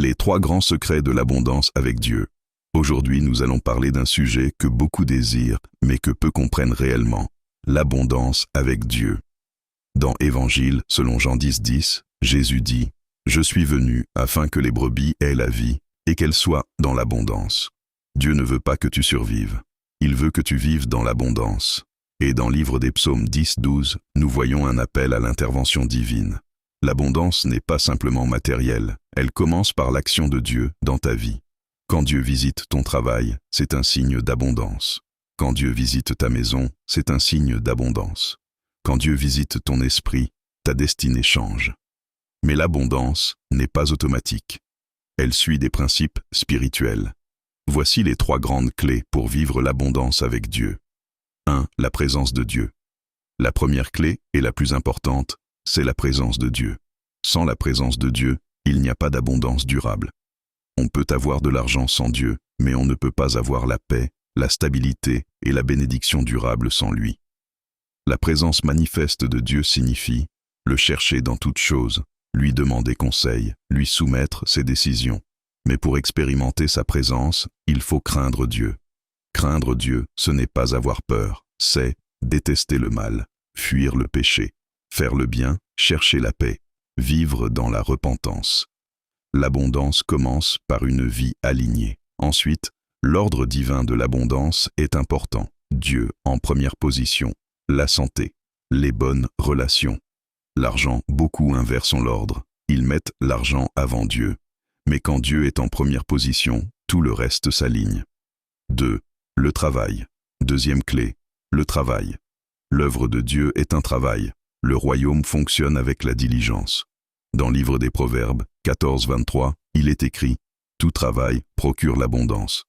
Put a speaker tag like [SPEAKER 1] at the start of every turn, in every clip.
[SPEAKER 1] Les 3 grands secrets de l'abondance avec Dieu. Aujourd'hui, nous allons parler d'un sujet que beaucoup désirent, mais que peu comprennent réellement. L'abondance avec Dieu. Dans Évangile, selon Jean 10:10, Jésus dit « Je suis venu afin que les brebis aient la vie et qu'elles soient dans l'abondance. » Dieu ne veut pas que tu survives. Il veut que tu vives dans l'abondance. Et dans le livre des Psaumes 10:12, nous voyons un appel à l'intervention divine. L'abondance n'est pas simplement matérielle, elle commence par l'action de Dieu dans ta vie. Quand Dieu visite ton travail, c'est un signe d'abondance. Quand Dieu visite ta maison, c'est un signe d'abondance. Quand Dieu visite ton esprit, ta destinée change. Mais l'abondance n'est pas automatique. Elle suit des principes spirituels. Voici les 3 grandes clés pour vivre l'abondance avec Dieu. 1. La présence de Dieu. La première clé, et la plus importante, c'est la présence de Dieu. Sans la présence de Dieu, il n'y a pas d'abondance durable. On peut avoir de l'argent sans Dieu, mais on ne peut pas avoir la paix, la stabilité et la bénédiction durable sans lui. La présence manifeste de Dieu signifie le chercher dans toutes choses, lui demander conseil, lui soumettre ses décisions. Mais pour expérimenter sa présence, il faut craindre Dieu. Craindre Dieu, ce n'est pas avoir peur, c'est détester le mal, fuir le péché, faire le bien, chercher la paix, vivre dans la repentance. L'abondance commence par une vie alignée. Ensuite, l'ordre divin de l'abondance est important. Dieu en première position, la santé, les bonnes relations. L'argent, beaucoup inversent l'ordre. Ils mettent l'argent avant Dieu. Mais quand Dieu est en première position, tout le reste s'aligne. 2. Le travail. Deuxième clé, le travail. L'œuvre de Dieu est un travail. Le royaume fonctionne avec la diligence. Dans le livre des Proverbes 14:23, il est écrit « Tout travail procure l'abondance ».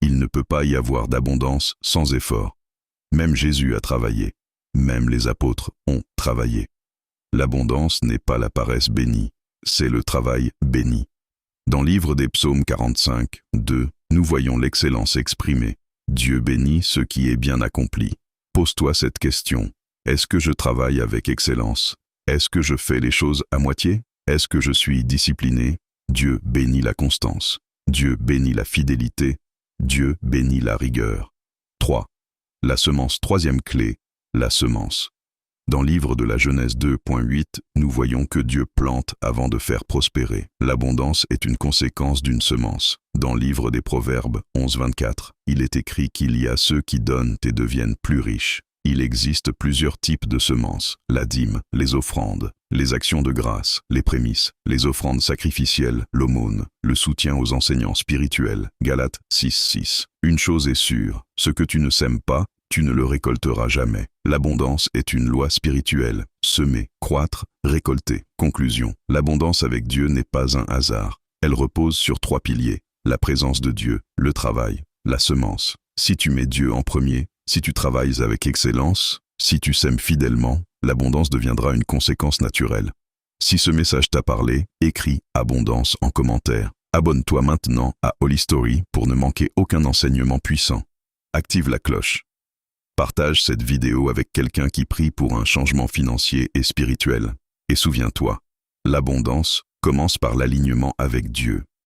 [SPEAKER 1] Il ne peut pas y avoir d'abondance sans effort. Même Jésus a travaillé. Même les apôtres ont travaillé. L'abondance n'est pas la paresse bénie, c'est le travail béni. Dans le livre des Psaumes 45:2, nous voyons l'excellence exprimée. Dieu bénit ce qui est bien accompli. Pose-toi cette question. Est-ce que je travaille avec excellence? Est-ce que je fais les choses à moitié? Est-ce que je suis discipliné? Dieu bénit la constance. Dieu bénit la fidélité. Dieu bénit la rigueur. 3. La semence. Troisième clé, la semence. Dans le livre de la Genèse 2:8, nous voyons que Dieu plante avant de faire prospérer. L'abondance est une conséquence d'une semence. Dans le livre des Proverbes 11:24, il est écrit qu'il y a ceux qui donnent et deviennent plus riches. Il existe plusieurs types de semences, la dîme, les offrandes, les actions de grâce, les prémices, les offrandes sacrificielles, l'aumône, le soutien aux enseignants spirituels. Galates 6:6. Une chose est sûre, ce que tu ne sèmes pas, tu ne le récolteras jamais. L'abondance est une loi spirituelle. Semer, croître, récolter. Conclusion. L'abondance avec Dieu n'est pas un hasard. Elle repose sur 3 piliers. La présence de Dieu, le travail, la semence. Si tu mets Dieu en premier, si tu travailles avec excellence, si tu sèmes fidèlement, l'abondance deviendra une conséquence naturelle. Si ce message t'a parlé, écris « abondance » en commentaire. Abonne-toi maintenant à Holy Story pour ne manquer aucun enseignement puissant. Active la cloche. Partage cette vidéo avec quelqu'un qui prie pour un changement financier et spirituel. Et souviens-toi, l'abondance commence par l'alignement avec Dieu.